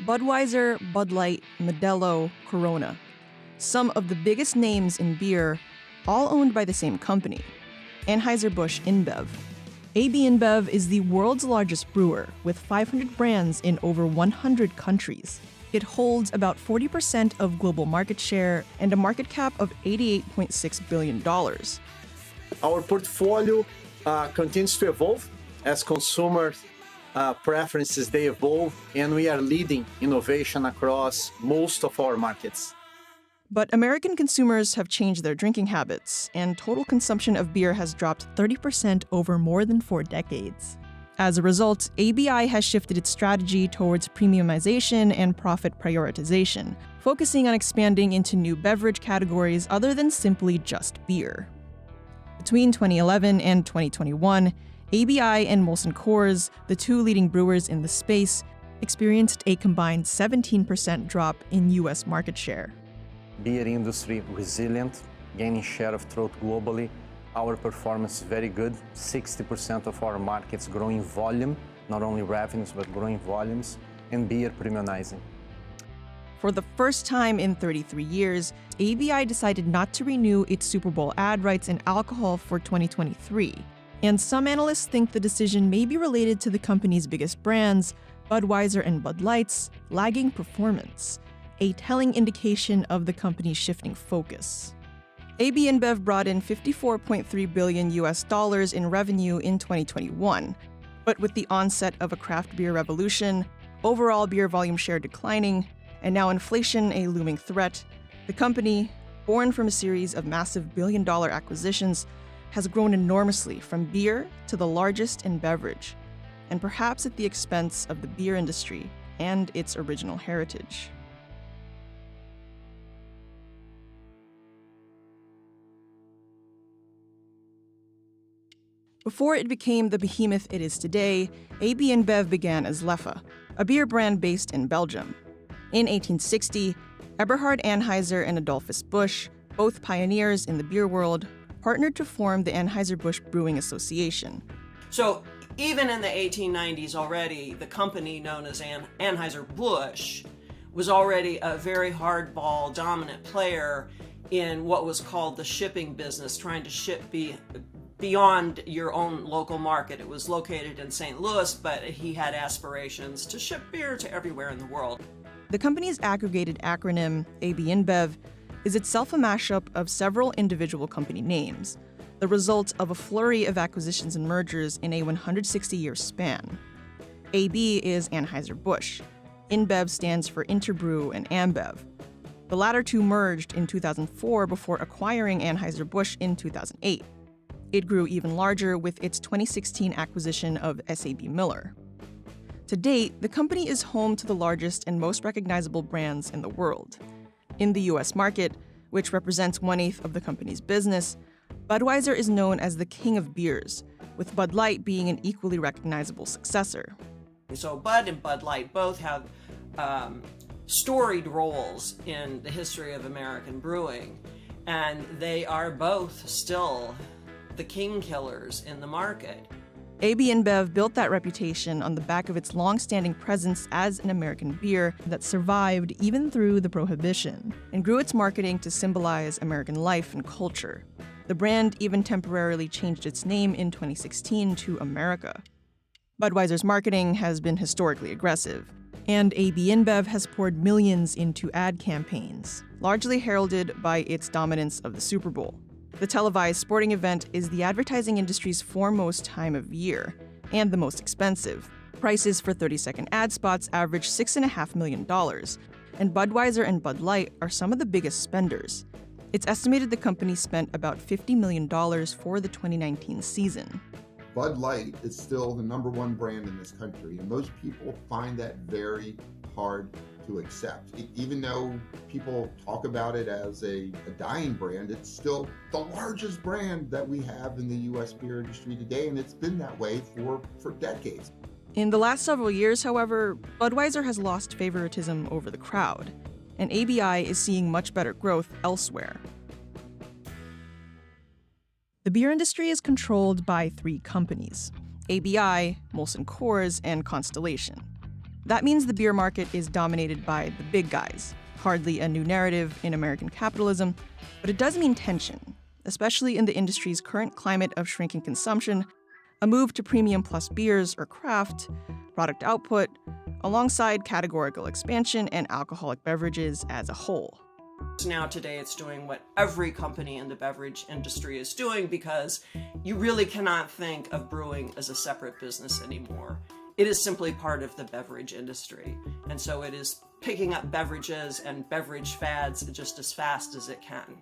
Budweiser, Bud Light, Modelo, Corona. Some of the biggest names in beer, all owned by the same company, Anheuser-Busch InBev. AB InBev is the world's largest brewer, with 500 brands in over 100 countries. It holds about 40% of global market share and a market cap of $88.6 billion. Our portfolio continues to evolve as consumer preferences they evolve, and we are leading innovation across most of our markets. But American consumers have changed their drinking habits, and total consumption of beer has dropped 30% over more than 4 decades. As a result, ABI has shifted its strategy towards premiumization and profit prioritization, focusing on expanding into new beverage categories other than simply just beer. Between 2011 and 2021, ABI and Molson Coors, the two leading brewers in the space, experienced a combined 17% drop in U.S. market share. Beer industry resilient, gaining share of throat globally. Our performance is very good. 60% of our markets growing volume, not only revenues, but growing volumes, and beer premiumizing. For the first time in 33 years, ABI decided not to renew its Super Bowl ad rights in alcohol for 2023. And some analysts think the decision may be related to the company's biggest brands, Budweiser and Bud Light's, lagging performance, a telling indication of the company's shifting focus. AB InBev brought in $54.3 billion in revenue in 2021. But with the onset of a craft beer revolution, overall beer volume share declining, and now inflation a looming threat, the company, born from a series of massive billion-dollar acquisitions, has grown enormously from beer to the largest in beverage, and perhaps at the expense of the beer industry and its original heritage. Before it became the behemoth it is today, AB InBev began as Leffe, a beer brand based in Belgium. In 1860, Eberhard Anheuser and Adolphus Busch, both pioneers in the beer world, partnered to form the Anheuser-Busch Brewing Association. So even in the 1890s already, the company known as Anheuser-Busch was already a very hardball dominant player in what was called the shipping business, trying to ship beyond your own local market. It was located in St. Louis, but he had aspirations to ship beer to everywhere in the world. The company's aggregated acronym, AB InBev, is itself a mashup of several individual company names, the result of a flurry of acquisitions and mergers in a 160-year span. AB is Anheuser-Busch. InBev stands for Interbrew and Ambev. The latter two merged in 2004 before acquiring Anheuser-Busch in 2008. It grew even larger with its 2016 acquisition of SAB Miller. To date, the company is home to the largest and most recognizable brands in the world. In the U.S. market, which represents 1/8 of the company's business, Budweiser is known as the king of beers, with Bud Light being an equally recognizable successor. So Bud and Bud Light both have storied roles in the history of American brewing, and they are both still the king killers in the market. AB InBev built that reputation on the back of its long-standing presence as an American beer that survived even through the Prohibition, and grew its marketing to symbolize American life and culture. The brand even temporarily changed its name in 2016 to America. Budweiser's marketing has been historically aggressive, and AB InBev has poured millions into ad campaigns, largely heralded by its dominance of the Super Bowl. The televised sporting event is the advertising industry's foremost time of year, and the most expensive. Prices for 30-second ad spots average $6.5 million, and Budweiser and Bud Light are some of the biggest spenders. It's estimated the company spent about $50 million for the 2019 season. Bud Light is still the #1 brand in this country, and most people find that very hard to accept. Even though people talk about it as a dying brand, it's still the largest brand that we have in the U.S. beer industry today, and it's been that way for decades. In the last several years, however, Budweiser has lost favoritism over the crowd, and ABI is seeing much better growth elsewhere. The beer industry is controlled by 3 companies: ABI, Molson Coors, and Constellation. That means the beer market is dominated by the big guys. Hardly a new narrative in American capitalism, but it does mean tension, especially in the industry's current climate of shrinking consumption, a move to premium plus beers or craft, product output, alongside categorical expansion and alcoholic beverages as a whole. Now today it's doing what every company in the beverage industry is doing, because you really cannot think of brewing as a separate business anymore. It is simply part of the beverage industry. And so it is picking up beverages and beverage fads just as fast as it can.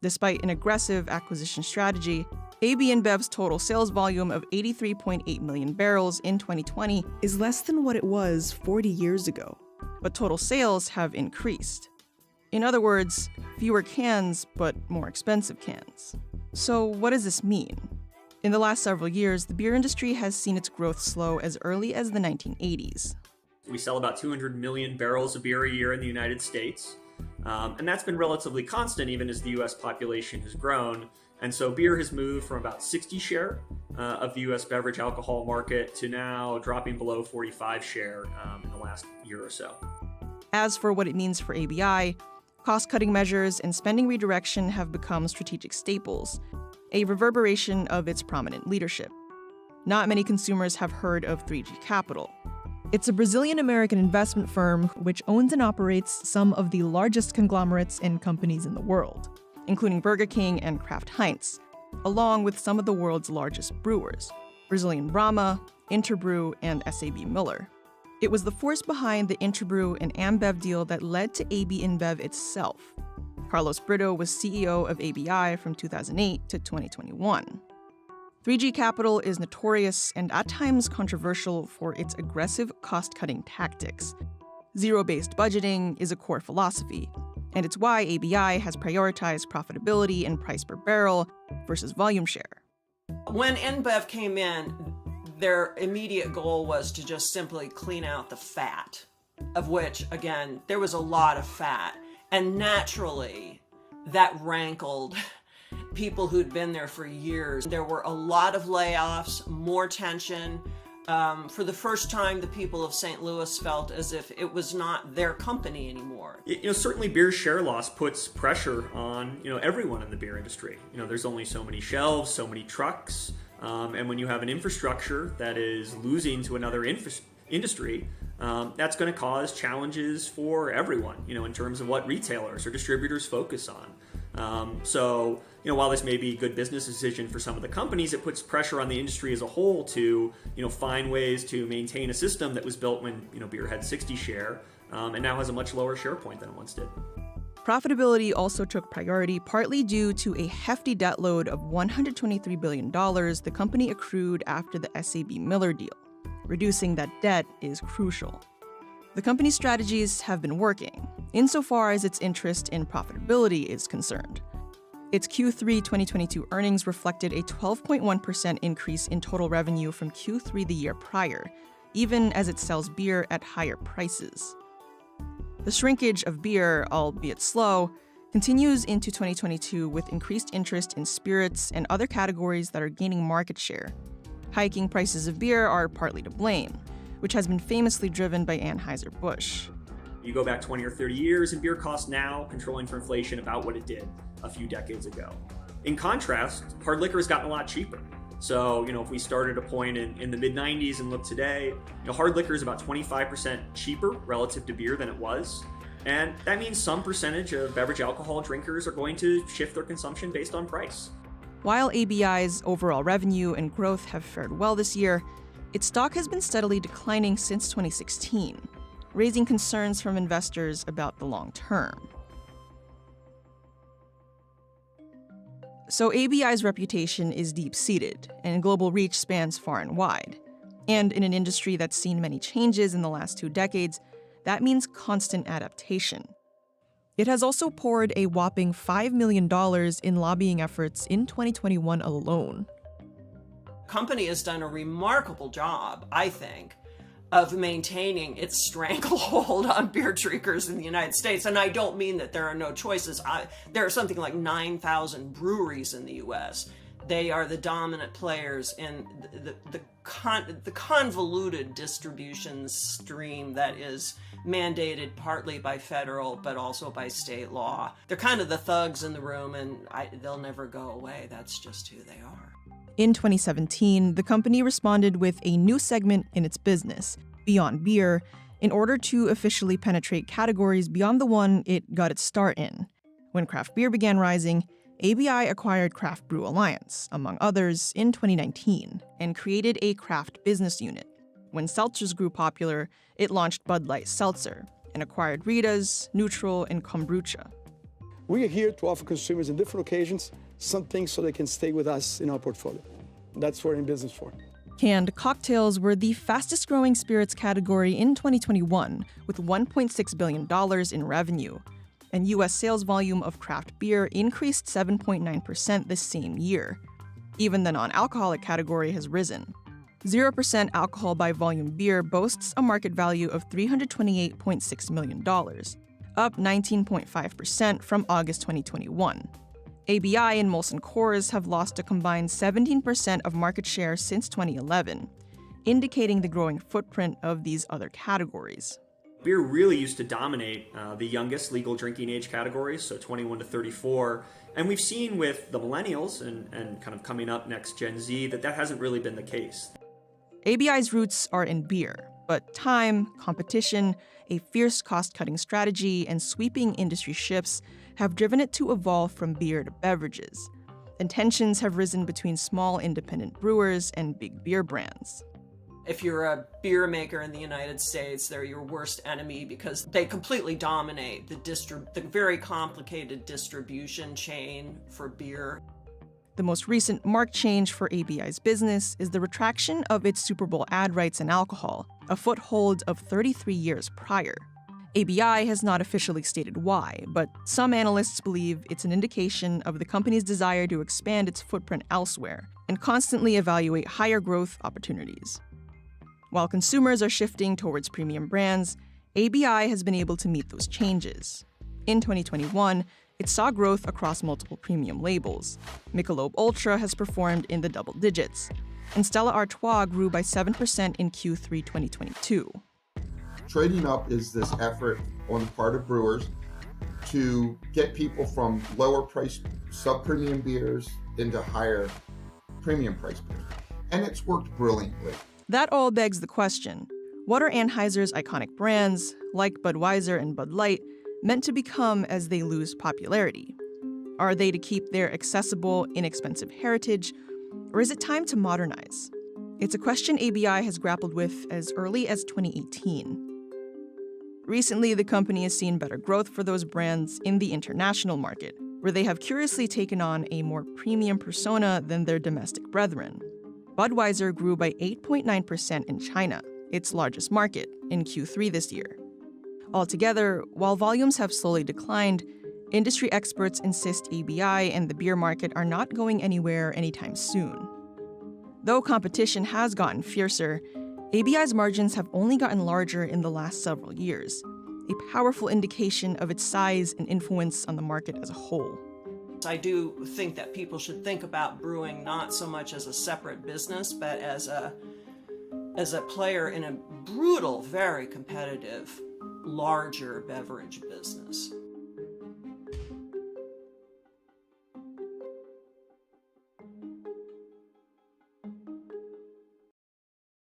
Despite an aggressive acquisition strategy, AB InBev's total sales volume of 83.8 million barrels in 2020 is less than what it was 40 years ago. But total sales have increased. In other words, fewer cans, but more expensive cans. So what does this mean? In the last several years, the beer industry has seen its growth slow as early as the 1980s. We sell about 200 million barrels of beer a year in the United States. And that's been relatively constant even as the US population has grown. And so beer has moved from about 60 share of the US beverage alcohol market to now dropping below 45 share in the last year or so. As for what it means for ABI, cost-cutting measures and spending redirection have become strategic staples, a reverberation of its prominent leadership. Not many consumers have heard of 3G Capital. It's a Brazilian-American investment firm which owns and operates some of the largest conglomerates and companies in the world, including Burger King and Kraft Heinz, along with some of the world's largest brewers, Brazilian Brahma, Interbrew, and SAB Miller. It was the force behind the Interbrew and Ambev deal that led to AB InBev itself. Carlos Brito was CEO of ABI from 2008 to 2021. 3G Capital is notorious and at times controversial for its aggressive cost-cutting tactics. Zero-based budgeting is a core philosophy, and it's why ABI has prioritized profitability and price per barrel versus volume share. When InBev came in, their immediate goal was to just simply clean out the fat, of which, again, there was a lot of fat. And naturally, that rankled people who'd been there for years. There were a lot of layoffs, more tension. For the first time, the people of St. Louis felt as if it was not their company anymore. Certainly beer share loss puts pressure on, everyone in the beer industry. There's only so many shelves, so many trucks. And when you have an infrastructure that is losing to another industry, that's going to cause challenges for everyone, in terms of what retailers or distributors focus on. So while this may be a good business decision for some of the companies, it puts pressure on the industry as a whole to, find ways to maintain a system that was built when, beer had 60 share and now has a much lower share point than it once did. Profitability also took priority, partly due to a hefty debt load of $123 billion the company accrued after the SAB Miller deal. Reducing that debt is crucial. The company's strategies have been working, insofar as its interest in profitability is concerned. Its Q3 2022 earnings reflected a 12.1% increase in total revenue from Q3 the year prior, even as it sells beer at higher prices. The shrinkage of beer, albeit slow, continues into 2022 with increased interest in spirits and other categories that are gaining market share. Hiking prices of beer are partly to blame, which has been famously driven by Anheuser-Busch. You go back 20 or 30 years, and beer costs now, controlling for inflation, about what it did a few decades ago. In contrast, hard liquor has gotten a lot cheaper. So, if we started a point in the mid-90s and look today, hard liquor is about 25% cheaper relative to beer than it was. And that means some percentage of beverage alcohol drinkers are going to shift their consumption based on price. While ABI's overall revenue and growth have fared well this year, its stock has been steadily declining since 2016, raising concerns from investors about the long term. So ABI's reputation is deep-seated, and global reach spans far and wide. And in an industry that's seen many changes in the last 2 decades, that means constant adaptation. It has also poured a whopping $5 million in lobbying efforts in 2021 alone. The company has done a remarkable job, I think, of maintaining its stranglehold on beer drinkers in the United States. And I don't mean that there are no choices. There are something like 9,000 breweries in the US. They are the dominant players in the convoluted distribution stream that is mandated partly by federal but also by state law. They're kind of the thugs in the room, and they'll never go away. That's just who they are. In 2017, the company responded with a new segment in its business, Beyond Beer, in order to officially penetrate categories beyond the one it got its start in. When craft beer began rising, ABI acquired Craft Brew Alliance, among others, in 2019, and created a craft business unit. When seltzers grew popular, it launched Bud Light Seltzer and acquired Rita's, Neutral, and Kombucha. We are here to offer consumers on different occasions something so they can stay with us in our portfolio. That's what we're in business for. Canned cocktails were the fastest growing spirits category in 2021, with $1.6 billion in revenue. And U.S. sales volume of craft beer increased 7.9% this same year. Even the non-alcoholic category has risen. 0% alcohol by volume beer boasts a market value of $328.6 million, up 19.5% from August 2021. ABI and Molson Coors have lost a combined 17% of market share since 2011, indicating the growing footprint of these other categories. Beer really used to dominate the youngest legal drinking age categories, so 21 to 34. And we've seen with the millennials and kind of coming up next Gen Z that hasn't really been the case. ABI's roots are in beer, but time, competition, a fierce cost-cutting strategy, and sweeping industry shifts have driven it to evolve from beer to beverages. And tensions have risen between small independent brewers and big beer brands. If you're a beer maker in the United States, they're your worst enemy because they completely dominate the very complicated distribution chain for beer. The most recent marked change for ABI's business is the retraction of its Super Bowl ad rights and alcohol, a foothold of 33 years prior. ABI has not officially stated why, but some analysts believe it's an indication of the company's desire to expand its footprint elsewhere and constantly evaluate higher growth opportunities. While consumers are shifting towards premium brands, ABI has been able to meet those changes. In 2021, it saw growth across multiple premium labels. Michelob Ultra has performed in the double digits, and Stella Artois grew by 7% in Q3 2022. Trading up is this effort on the part of brewers to get people from lower priced sub-premium beers into higher premium price beers. And it's worked brilliantly. That all begs the question, what are Anheuser's iconic brands, like Budweiser and Bud Light, meant to become as they lose popularity? Are they to keep their accessible, inexpensive heritage, or is it time to modernize? It's a question ABI has grappled with as early as 2018. Recently, the company has seen better growth for those brands in the international market, where they have curiously taken on a more premium persona than their domestic brethren. Budweiser grew by 8.9% in China, its largest market, in Q3 this year. Altogether, while volumes have slowly declined, industry experts insist ABI and the beer market are not going anywhere anytime soon. Though competition has gotten fiercer, ABI's margins have only gotten larger in the last several years, a powerful indication of its size and influence on the market as a whole. I do think that people should think about brewing not so much as a separate business, but as a player in a brutal, very competitive, larger beverage business.